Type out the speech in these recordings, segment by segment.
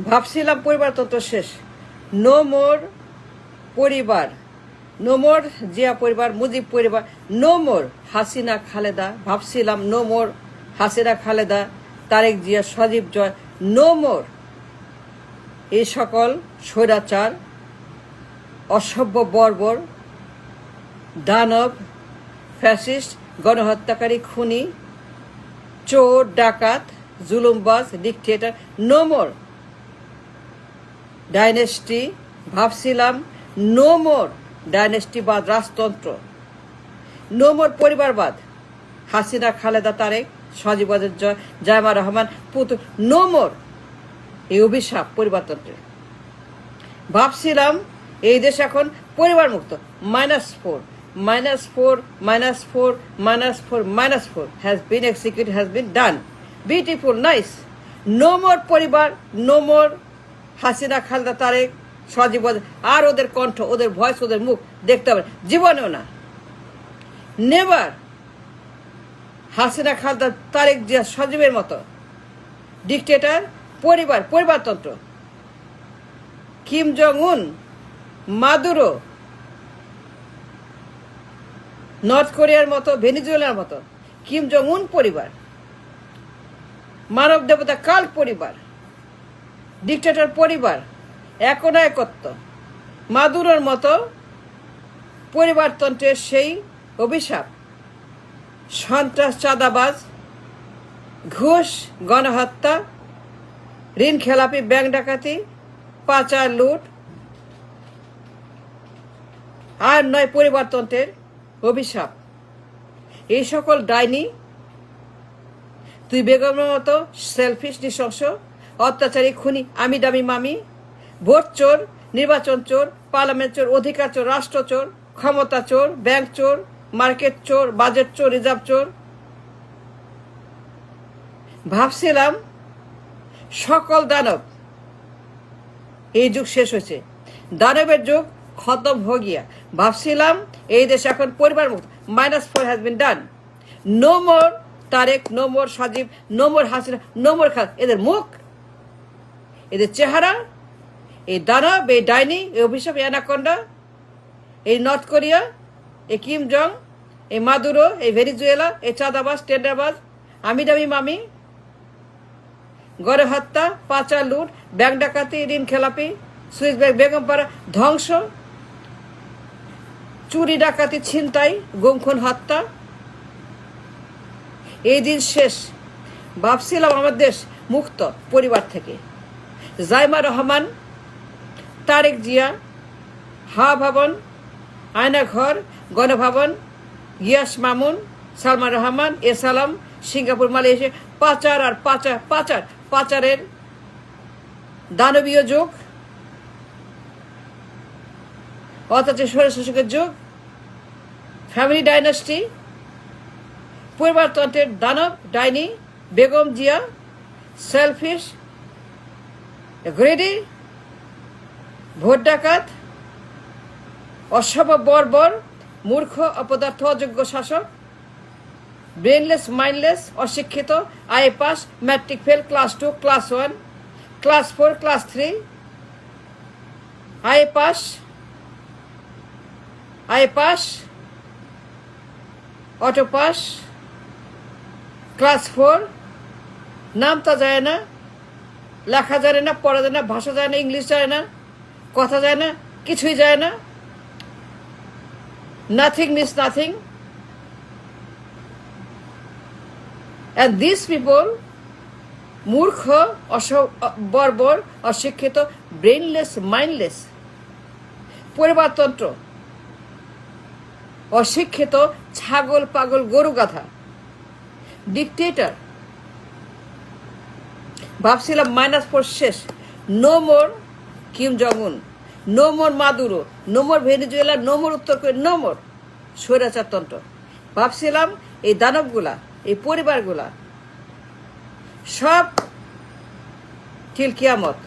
ভাবছিলাম পরিবারতন্ত্র শেষ, নো মোর পরিবার, নো মোর জিয়া পরিবার, মুজিব পরিবার, নো মোর হাসিনা খালেদা। ভাবছিলাম নো মোর হাসিনা খালেদা, তারেক জিয়া, সজীব জয়, নো মোর এই সকল স্বৈরাচার, অসভ্য বর্বর, দানব, ফ্যাসিস্ট, গণহত্যাকারী, খুনি, চোর, ডাকাত, জুলুমবাজ, ডিকটেটর, নো মোর ডাইনেস্টি। ভাবছিলাম নো মোর ডাইনেস্টিবাদ, রাজতন্ত্র, নো মোর পরিবারবাদ, হাসিনা খালেদা, তারেক, সজীব জয়, জায়মা রহমান, পুতুল, নো মোর এই অভিশাপ পরিবারতন্ত্রের। ভাবছিলাম এই দেশ এখন পরিবার মুক্ত। -4, -4, -4, -4, -4 has been executed, has been done. Beautiful, nice. No more পরিবার, no more হাসিনা খালেদা, তারেক, সজীব, আর ওদের কণ্ঠ, ওদের ভয়েস, ওদের মুখ দেখতে হবে জীবনেও না। নেভার হাসিনা খালেদা, তারেক জিয়া, সজীবের মতো ডিকটেটর পরিবার, পরিবারতন্ত্র, কিম জং উন, মাদুরো, নর্থ কোরিয়ার মতো, ভেনিজুয়েলার মতো কিম জং উন পরিবার, মানব দেবতা কাল পরিবার, ডিকটেটর পরিবার, একত্ব, মাদুরোর মতো পরিবারতন্ত্রের সেই অভিশাপ, সন্ত্রাস, চাঁদাবাজ, ঘুষ, গণহত্যা, ঋণ খেলাপি, ব্যাংক ডাকাতি, পাচার, লুট, আর নয় পরিবারতন্ত্রের অভিশাপ। এই সকল ডাইনি, তুই বেগমের মতো সেলফিশ, নৃশংস, অত্যাচারী, খুনি, আমি দামি মামি, ভোট চোর, নির্বাচন চোর, পার্লামেন্ট চোর, অধিকার চোর, রাষ্ট্র চোর, ক্ষমতা চোর, ব্যাংক চোর, মার্কেট চোর, বাজেট চোর, রিজার্ভ চোর। ভাবছিলাম সকল দানব, এই যুগ শেষ হয়েছে, দানবের যুগ খতম হয়ে গিয়া। ভাবছিলাম এই দেশ এখন পরিবার মুক্ত। -4 has been done. No more Tarique, no more Sajeeb, no more Hasina, no more খাল। এদের মুখ, এদের চেহারা, এই দানব, এই ডাইনি, এই অভিশাপ, অ্যানাকন্ডা, এই নর্থ কোরিয়া, এই কিম জং, এই মাদুরো, এই ভেনিজুয়েলা, এই চাঁদাবাজ, টেন্ডারবাজ, আমি দামি মামি, গড়ে হত্যা, পাচার, লুট, ব্যাংক ডাকাতি, ঋণ খেলাপি, সুইস ব্যাংক, বেগমপাড়া ধ্বংস, চুরি, ডাকাতি, ছিনতাই, গুম, খুন, হত্যা। এই দিন শেষ। ভাবছিলাম আমার দেশ মুক্ত পরিবার থেকে। জাইমা রহমান, তারেক জিয়া, হা ভবন, আয়নাঘর, গণভবন, গিয়াস মামুন, সালমান রহমান, সালাম, সিঙ্গাপুর, মালয়েশিয়া, পাচার আর পাচার, পাচার, পাচারের দানবীয় যুগ, অত্যাচার, স্বৈরশাসকের যুগ, ফ্যামিলি ডাইনাস্টি, পরিবারতন্ত্রের দানব, ডাইনি, Begum Zia, selfish, greedy, vote ডাকাত, অসভ্য বর্বর, মূর্খ, অপদার্থ, অযোগ্য শাসক, ব্রেনলেস, মাইন্ডলেস, অশিক্ষিত, IA pass, matric fail, class 2, class 1, class 4, class 3, IA pass, auto pass, class 4, নামতা যায় না, লেখা যায় না, পড়া যায় না, ভাষা যায় না, ইংলিশ যায় না, কথা যায় না, কিছুই যায় না, nothing miss nothing. And these people, মূর্খ, বর্বর, অশিক্ষিত, ব্রেনলেস, মাইন্ডলেস, পরিবারতন্ত্র, অশিক্ষিত, ছাগল, পাগল, গরু গাধা, ডিকটেটর। ভাবছিলাম -4 শেষ। নো মোর Kim Jong Un, no more Maduro, no more Venezuela, no more উত্তর কোরিয়া, নো মোর স্বৈরাচারতন্ত্র। ভাবছিলাম এই দানবগুলা, এই পরিবারগুলা সব till কিয়ামত।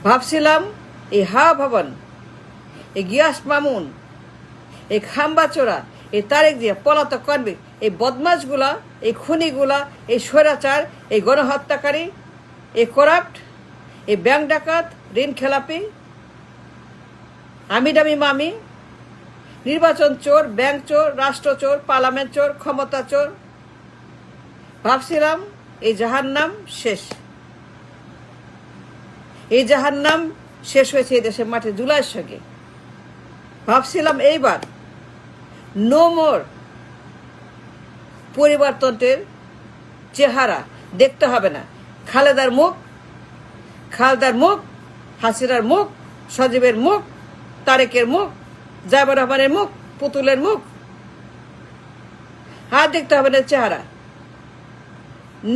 ভাবছিলাম এই হা ভবন, এই গিয়াস মামুন, এই খাম্বাচোরা, এই তারেক জিয়া, পলাতক কনভিক্ট, এই বদমাশগুলা, এই খুনিগুলা, এই স্বৈরাচার, এই গণহত্যাকারী, এই করাপ্ট, এই ব্যাংক ডাকাত, ঋণ খেলাপি, আমি দামি মামি, নির্বাচন চোর, ব্যাংক চোর, রাষ্ট্র চোর, পার্লামেন্ট চোর, ক্ষমতা চোর। ভাবছিলাম এই জাহান্নাম শেষ, এই জাহান্নাম শেষ হয়েছে এই দেশের মাঠে জুলাইয়ের সঙ্গে। ভাবছিলাম এইবার নো মোর পরিবারতন্ত্রের চেহারা দেখতে হবে না। খালেদার মুখ, হাসিনার মুখ, সজীবের মুখ, তারেকের মুখ, জাইমা রহমানের মুখ, পুতুলের মুখ, আর দেখতে হবে না চেহারা।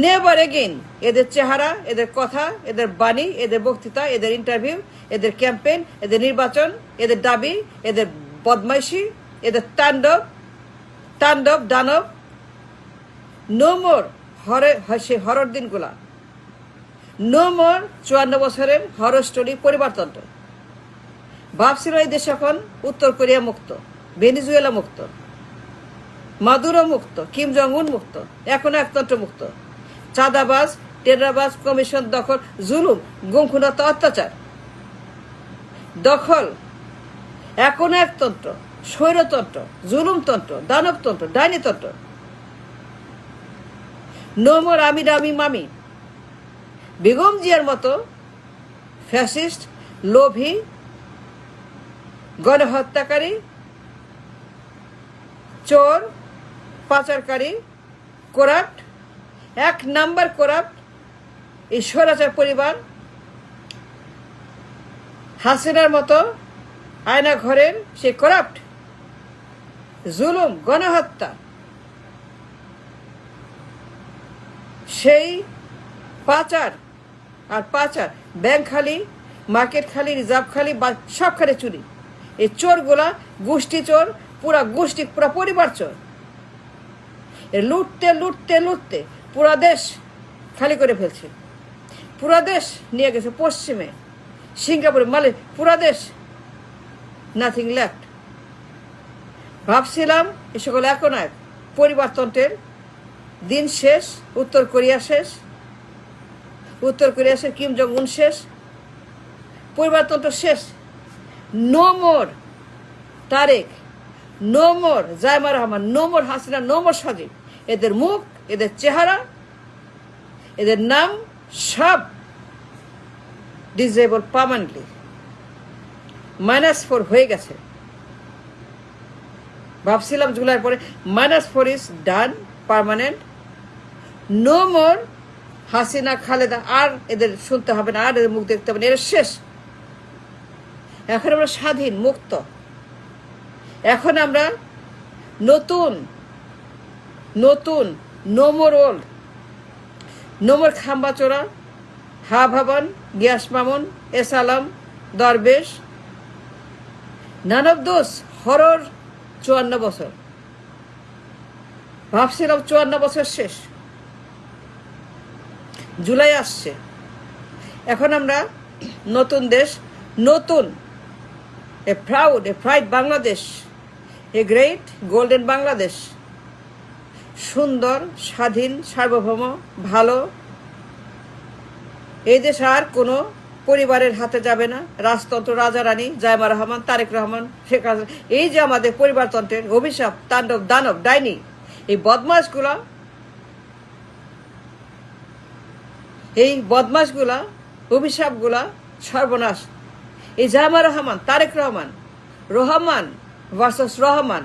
নেভার এগেইন এদের চেহারা, এদের কথা, এদের বাণী, এদের বক্তৃতা, এদের ইন্টারভিউ, এদের ক্যাম্পেইন, এদের নির্বাচন, এদের দাবি, এদের বদমাইশি, এদের দানব। নো মোর সে হরর দিনগুলা, নো মোর 54 বছরের হরর স্টোরি পরিবারতন্ত্র। ভাবছিল এই দেশ এখন উত্তর কোরিয়া মুক্ত, ভেনিজুয়েলা মুক্ত, মাদুরো মুক্ত, কিম জং উন মুক্ত, এখন একতন্ত্র মুক্ত। চাঁদাবাজ, টেরাবাজ, কমিশন দখল, জুলুম, গুমখুনাতা, অত্যাচার, দখল, এখন একতন্ত্র, স্বৈরতন্ত্র, জুলুমতন্ত্র, দানবতন্ত্র, ডাইনিতন্ত্র। নো মোর আমি দামি মামি, বেগম জিয়ার মতো ফ্যাসিস্ট, লোভী, গণহত্যাকারী, চোর, পাচারকারী, করাপ্ট, 1 নাম্বার করাপ্ট এই স্বৈরাচার পরিবার। হাসিনার মতো আয়না ঘরের সেই করাপ্ট, জুলুম, গণহত্যা, সেই পাচার, ব্যাংক খালি, মার্কেট খালি, রিজার্ভ খালি, সব খালি চুরি। এই চোরগুলা গোষ্ঠী চোর, পুরা গোষ্ঠী, পুরা পরিবার চোর। লুটতে পুরা দেশ খালি করে ফেলছে, পুরা দেশ নিয়ে গেছে পশ্চিমে, সিঙ্গাপুরে, পুরা দেশ, নাথিং লেফট। ভাবছিলাম এ সকল এখন এক পরিবারতন্ত্রের দিন শেষ, উত্তর কোরিয়া শেষ, কিম জং উন শেষ, পরিবারতন্ত্র শেষ। No more Tarique, no more Zaima Rahman, no more Hasina, no more Sajeeb. এদের মুখ, এদের চেহারা, এদের নাম সব ডিজেবল পার্মানেন্টলি, -4 হয়ে গেছে। ভাবছিলাম জুলাইয়ের পরে -4 is done, permanent. No more Hasina, Khaleda, আর এদের শুনতে হবে না, আর এদের মুখ দেখতে হবে না, এর শেষ। এখন আমরা স্বাধীন, মুক্ত। এখন আমরা নতুন, no more old, no more খাম্বাচোরা, হা ভবন, গিয়াস মামুন, এস আলম, দরবেশ, নান অফ দোজ হরর 54 বছর। ভাবছিলাম 54 বছর শেষ, জুলাই আসছে। এখন আমরা নতুন দেশ, নতুন a pride Bangladesh, a great golden Bangladesh, সুন্দর, স্বাধীন, সার্বভৌম, ভালো। এই দেশ আর কোনো পরিবারের হাতে যাবে না। রাজতন্ত্র, রাজা রানী, জাইমা রহমান, তারেক রহমান, শেখ হাসিনা, এই যে আমাদের পরিবারতন্ত্রের অভিশাপ, তাণ্ডব, দানব, ডাইনি, এই বদমাশগুলা, অভিশাপগুলা, সর্বনাশ। এই জাইমা রহমান, তারেক রহমান, রহমান ভার্সাস রহমান,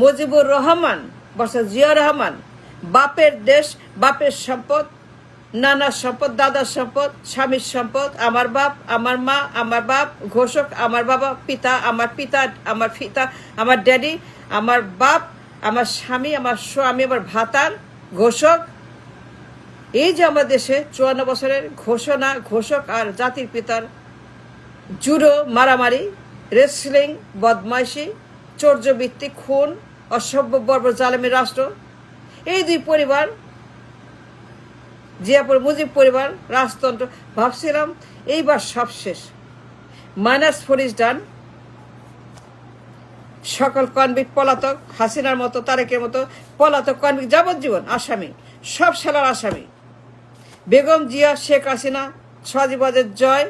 মুজিবুর রহমান ভার্সাস জিয়া রহমান, বাপের দেশ, বাপের সম্পদ, নানার সম্পদ, দাদার সম্পদ, স্বামীর সম্পদ, আমার বাপ, আমার মা, আমার বাপ, ঘোষক, আমার বাবা, পিতা, আমার আমার ড্যাডি, আমার বাপ, আমার স্বামী, আমার ভাতার, ঘোষক। এই যে আমার দেশে 54 বছরের ঘোষক আর জাতির পিতার জুডো, মারামারি, রেসলিং, বদমাইশি, চৌর্যবৃত্তি, খুন, অসভ্য বর্বর জালেমের রাষ্ট্র, এই দুই পরিবার, জিয়াপুর মুজিব পরিবার, রাজতন্ত্র। ভাবছিলাম এইবার সব শেষ, -4 ইজ ডান। সকল কনভিক্ট পলাতক, হাসিনার মতো, তারেকের মতো পলাতক কনভিক্ট, যাবজ্জীবন আসামি, সব সালার আসামি। বেগম জিয়া, শেখ হাসিনা, সজীবদের জয়,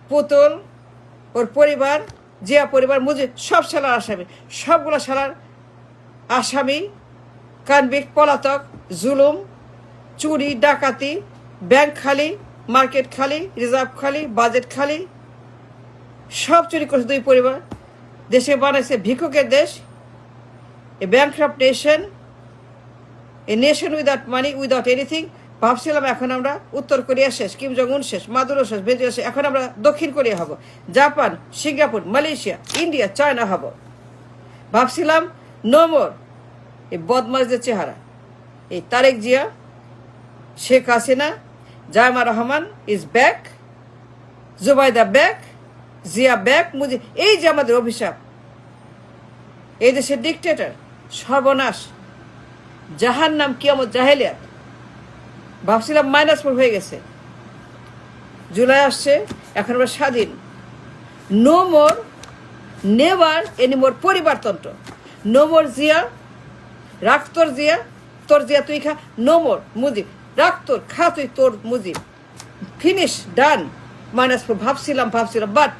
পুতুল, ওর পরিবার, জিয়া পরিবার, মুজিব, সব শালার আসামি, সবগুলো শালার আসামি, কনভিক্ট, পলাতক, জুলুম, চুরি, ডাকাতি, ব্যাংক খালি, মার্কেট খালি, রিজার্ভ খালি, বাজেট খালি, সব চুরি করছে দুই পরিবার। দেশে বানাইছে ভিক্ষুকের দেশ, a bankrupt nation, a nation without money, without anything. ভাবছিলাম এখন আমরা উত্তর কোরিয়া শেষ, কিম জং উন শেষ, মাদুরো শেষ, ভেনেজুয়েলা শেষ, এখন আমরা দক্ষিণ কোরিয়া হব, Japan, Singapore, Malaysia, India, China হব। ভাবছিলাম নো মোর এই বদমাশদের চেহারা, এই Tarique Zia, Sheikh Hasina, Zaima Rahman is back, Zubaida back, Zia back, Mujib, এই যে আমাদের অভিশাপ, এই দেশের ডিকটেটর, সর্বনাশ, জাহান্নাম, কিয়ামত, জাহেলিয়াত। ভাবছিলাম -4 হয়ে গেছে, জুলাই আসছে, এখন আমরা স্বাধীন। নো মোর, নেভার এনিমোর পরিবারতন্ত্র। নো মোর জিয়া, রাখ তোর জিয়া, তোর জিয়া তুই খা। নো মোর মুজিব, রাখ তোর, খা তুই তোর মুজিব। ফিনিশ, ডান, -4। ভাবছিলাম বাট